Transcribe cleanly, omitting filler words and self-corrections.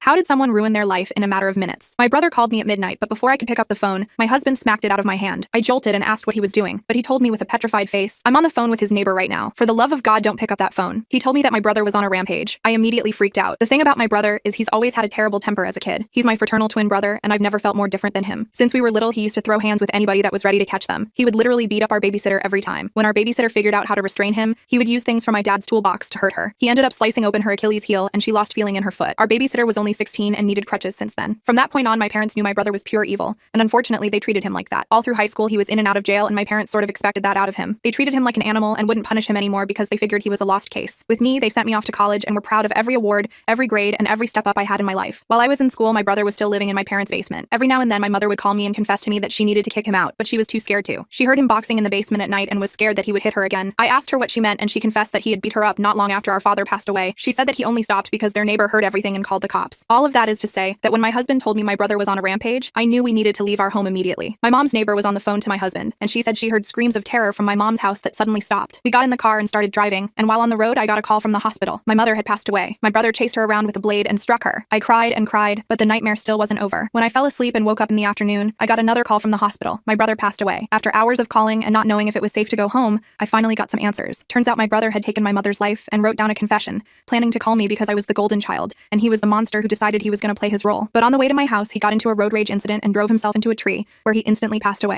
How did someone ruin their life in a matter of minutes? My brother called me at midnight, but before I could pick up the phone, my husband smacked it out of my hand. I jolted and asked what he was doing, but he told me with a petrified face, "I'm on the phone with his neighbor right now. For the love of God, don't pick up that phone." He told me that my brother was on a rampage. I immediately freaked out. The thing about my brother is he's always had a terrible temper as a kid. He's my fraternal twin brother, and I've never felt more different than him. Since we were little, he used to throw hands with anybody that was ready to catch them. He would literally beat up our babysitter every time. When our babysitter figured out how to restrain him, he would use things from my dad's toolbox to hurt her. He ended up slicing open her Achilles heel, and she lost feeling in her foot. Our babysitter was only 16 and needed crutches since then. From that point on, my parents knew my brother was pure evil, and unfortunately, they treated him like that. All through high school, he was in and out of jail, and my parents sort of expected that out of him. They treated him like an animal and wouldn't punish him anymore because they figured he was a lost case. With me, they sent me off to college and were proud of every award, every grade, and every step up I had in my life. While I was in school, my brother was still living in my parents' basement. Every now and then, my mother would call me and confess to me that she needed to kick him out, but she was too scared to. She heard him boxing in the basement at night and was scared that he would hit her again. I asked her what she meant, and she confessed that he had beat her up not long after our father passed away. She said that he only stopped because their neighbor heard everything and called the cops. All of that is to say that when my husband told me my brother was on a rampage, I knew we needed to leave our home immediately. My mom's neighbor was on the phone to my husband, and she said she heard screams of terror from my mom's house that suddenly stopped. We got in the car and started driving, and while on the road, I got a call from the hospital. My mother had passed away. My brother chased her around with a blade and struck her. I cried and cried, but the nightmare still wasn't over. When I fell asleep and woke up in the afternoon, I got another call from the hospital. My brother passed away. After hours of calling and not knowing if it was safe to go home, I finally got some answers. Turns out my brother had taken my mother's life and wrote down a confession, planning to call me because I was the golden child, and he was the monster who decided he was going to play his role. But on the way to my house, he got into a road rage incident and drove himself into a tree, where he instantly passed away.